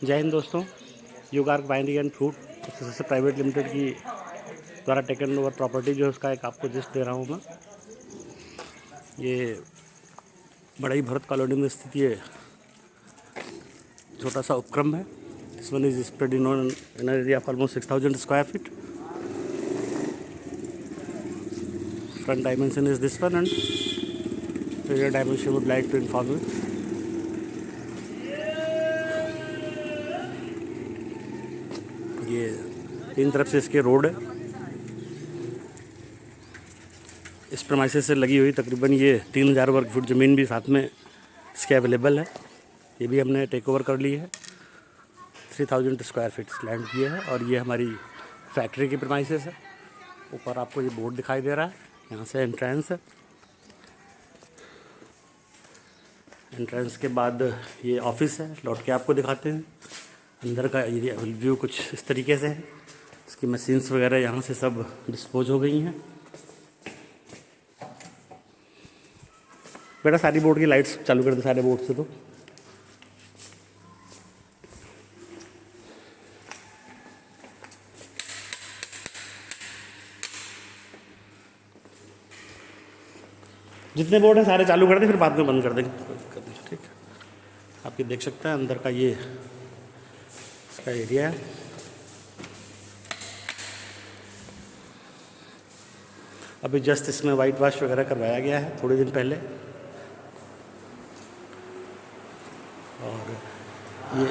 जय हिंद दोस्तों। Yugark winery and fruit processor private limited की द्वारा टेकन ओवर प्रॉपर्टी जो है उसका एक आपको लिस्ट दे रहा हूँ मैं। ये बड़ा ही भरत कॉलोनी में स्थित ये छोटा सा उपक्रम है। This one is spread in an area of almost 6000 square feet. Front dimension is this one and rear dimension would like to inform you. ये तीन तरफ से इसके रोड है। इस प्रमाइसेस से लगी हुई तकरीबन ये 3000 वर्ग फुट ज़मीन भी साथ में इसके अवेलेबल है। ये भी हमने टेक ओवर कर ली है। 3000 स्क्वायर फीट लैंड किया है और ये हमारी फैक्ट्री की प्रमाइसेस है। ऊपर आपको ये बोर्ड दिखाई दे रहा है, यहाँ से एंट्रेंस है। एंट्रेंस के बाद ये ऑफिस है, लौट के आपको दिखाते हैं। अंदर का एरिया व्यू कुछ इस तरीके से है। इसकी मशीन्स वगैरह यहाँ से सब डिस्पोज हो गई हैं। बेटा सारी बोर्ड की लाइट्स चालू कर दे, सारे बोर्ड से। तो जितने बोर्ड हैं सारे चालू कर दें, फिर बाद में बंद कर देंगे, ठीक है। आप ये देख सकते हैं अंदर का ये इसका एरिया है। अभी जस्ट इसमें वाइट वॉश वगैरह करवाया गया है थोड़े दिन पहले। और ये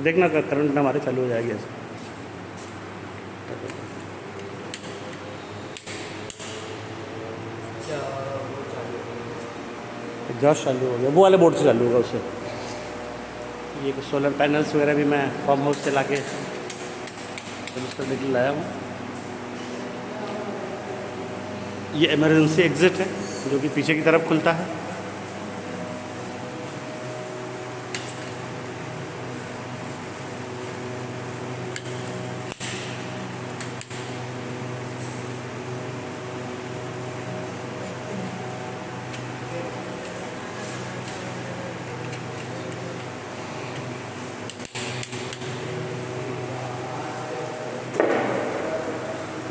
देखना करंट ना हमारे चालू हो जाएगी ऐसे। एग्जॉस्ट चालू हो गया, वो वाले बोर्ड से चालू होगा उससे। ये कुछ सोलर पैनल्स वगैरह भी मैं फार्म हाउस से लाके सर्विस करने के लिए लाया हूँ। ये इमरजेंसी एग्ज़िट है जो कि पीछे की तरफ खुलता है।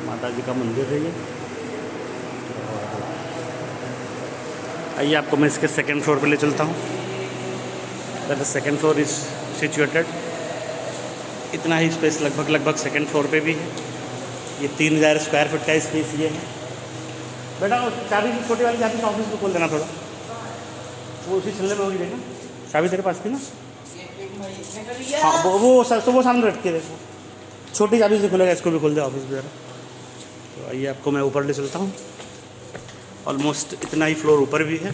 माता जी का मंदिर है ये। आइए आपको मैं इसके सेकंड फ्लोर पे ले चलता हूँ। The second floor is situated. इतना ही स्पेस लगभग सेकंड फ्लोर पे भी है। ये 3000 स्क्वायर फीट का स्पेस ये है। बेटा वो चाबी छोटी वाली चाबी ऑफिस में खोल देना थोड़ा, वो उसी चलने में होगी। देखना चाबी तेरे पास थी ना? हाँ वो सामने रख के देखो, छोटी चाबी से खुलेगा, इसको भी खोल दे ऑफिस वगैरह। तो आइए आपको मैं ऊपर ले चलता हूँ। ऑलमोस्ट इतना ही फ्लोर ऊपर भी है।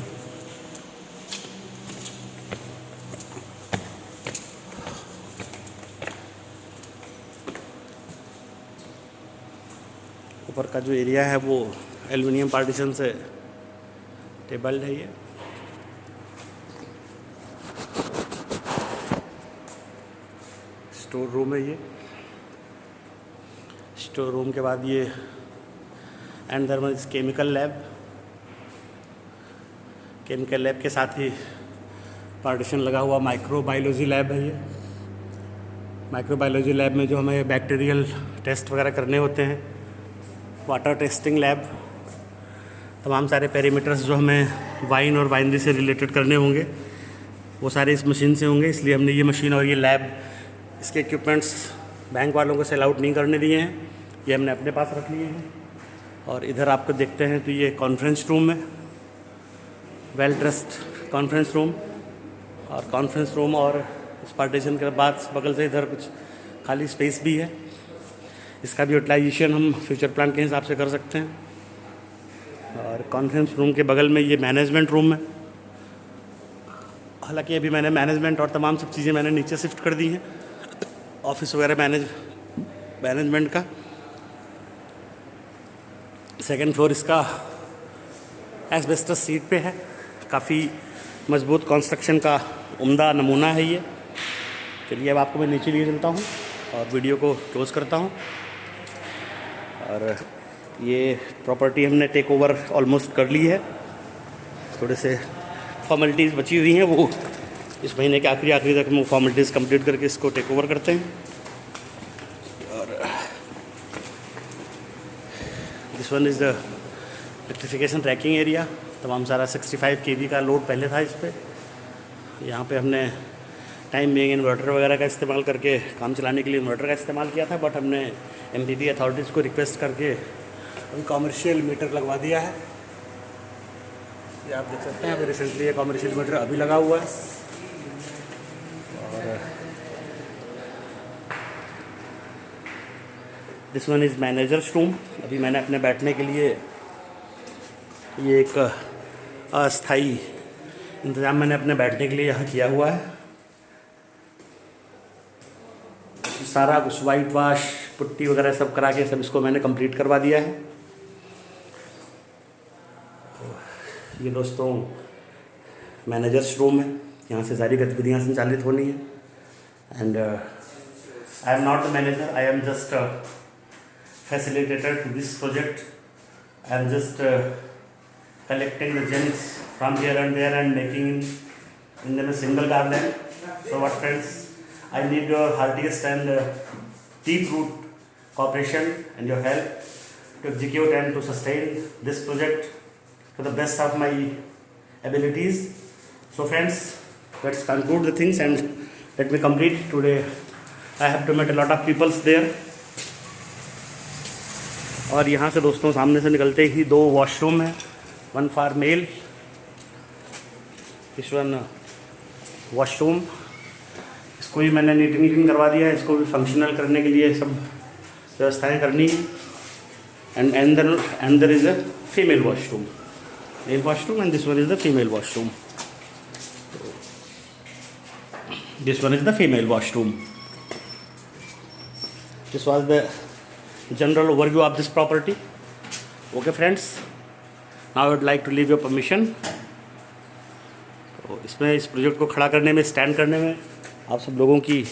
ऊपर का जो एरिया है वो एल्युमिनियम पार्टीशन से टेबल्ड है। ये स्टोर रूम है। ये स्टोर रूम के बाद ये and there is chemical lab. Chemical lab के साथ ही पार्टीशन लगा हुआ माइक्रोबायोलॉजी लैब है। ये माइक्रोबायोलॉजी लैब में जो हमें बैक्टीरियल टेस्ट वगैरह करने होते हैं, वाटर टेस्टिंग लैब, तमाम सारे पैरामीटर्स जो हमें वाइन और वाइनरी से रिलेटेड करने होंगे वो सारे इस मशीन से होंगे। इसलिए हमने ये मशीन और ये लैब, इसके इक्विपमेंट्स बैंक वालों को सेल आउट नहीं करने दिए हैं, ये हमने अपने पास रख लिए हैं। और इधर आपको देखते हैं तो ये कॉन्फ्रेंस रूम है, वेल ड्रेस्ड कॉन्फ्रेंस रूम। और कॉन्फ्रेंस रूम और इस पार्टीशन के बाद बगल से इधर कुछ खाली स्पेस भी है। इसका भी यूटिलाइजेशन हम फ्यूचर प्लान के हिसाब से कर सकते हैं। और कॉन्फ्रेंस रूम के बगल में ये मैनेजमेंट रूम है। हालांकि अभी मैंने मैनेजमेंट और तमाम सब चीज़ें मैंने नीचे शिफ्ट कर दी हैं, ऑफिस वगैरह मैनेजमेंट का। सेकंड फ्लोर इसका एस्बेस्टस सीट पे है, काफ़ी मजबूत कंस्ट्रक्शन का उम्दा नमूना है ये। चलिए अब आपको मैं नीचे लिए चलता हूँ और वीडियो को क्लोज़ करता हूँ। और ये प्रॉपर्टी हमने टेक ओवर ऑलमोस्ट कर ली है। थोड़े से फॉर्मेलिटीज़ बची हुई हैं, वो इस महीने के आखिरी तक हम फॉर्मेलिटीज़ कंप्लीट करके इसको टेक ओवर करते हैं। और this one is the electrification tracking area. तमाम सारा 65 kV का लोड पहले था इस पर। यहाँ पे हमने टाइम बिंग इन्वर्टर वगैरह का इस्तेमाल करके काम चलाने के लिए इन्वर्टर का इस्तेमाल किया था, बट हमने MPP अथॉरिटीज़ को रिक्वेस्ट करके अभी कॉमर्शियल मीटर लगवा दिया है। ये आप देख सकते हैं अभी रिसेंटली ये कॉमर्शियल मीटर अभी लगा हुआ है। और this one is managers room. अभी मैंने अपने बैठने के लिए ये एक अस्थाई इंतज़ाम मैंने अपने बैठने के लिए यहाँ किया हुआ है। सारा कुछ वाइट वाश पुट्टी वगैरह सब करा के सब इसको मैंने कंप्लीट करवा दिया है। ये दोस्तों मैनेजर्स रूम है, यहाँ से सारी गतिविधियाँ संचालित होनी है। And I am not the manager, I am just facilitator to this project. I am just collecting the gems from here and there and making in them a single garden. So what friends, I need your heartiest and deep root cooperation and your help to execute and to sustain this project to the best of my abilities. So friends, let's conclude the things and let me complete today. I have to meet a lot of peoples there. और यहाँ से दोस्तों सामने से निकलते ही 2 washroom हैं, one for male, this one washroom. इसको भी मैंने नीट एंड क्लीन करवा दिया है। इसको भी फंक्शनल करने के लिए सब व्यवस्थाएं करनी है। And there is a female washroom, male washroom, and this one is the female washroom. This one is the female washroom. This was the general overview of this property. Okay friends, now I would like to leave your permission. तो इसमें इस project को खड़ा करने में, stand करने में आप सब लोगों की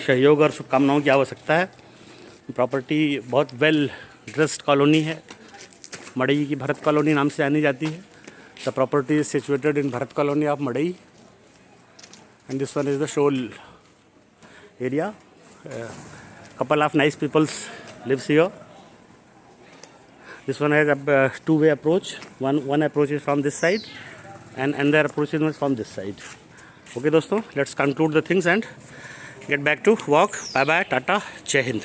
सहयोग और शुभकामनाओं की आवश्यकता है। प्रॉपर्टी बहुत वेल ड्रेस्ड कॉलोनी है, मड़ई की भरत कॉलोनी नाम से जानी जाती है। The property is situated in Bharat colony of Madai and this one is the whole area. Couple of nice peoples lives here. This one has a 2-way approach. One approach is from this side and another approach is from this side. Okay दोस्तों, let's conclude the things and get back to work. Bye bye, टाटा, जय हिंद।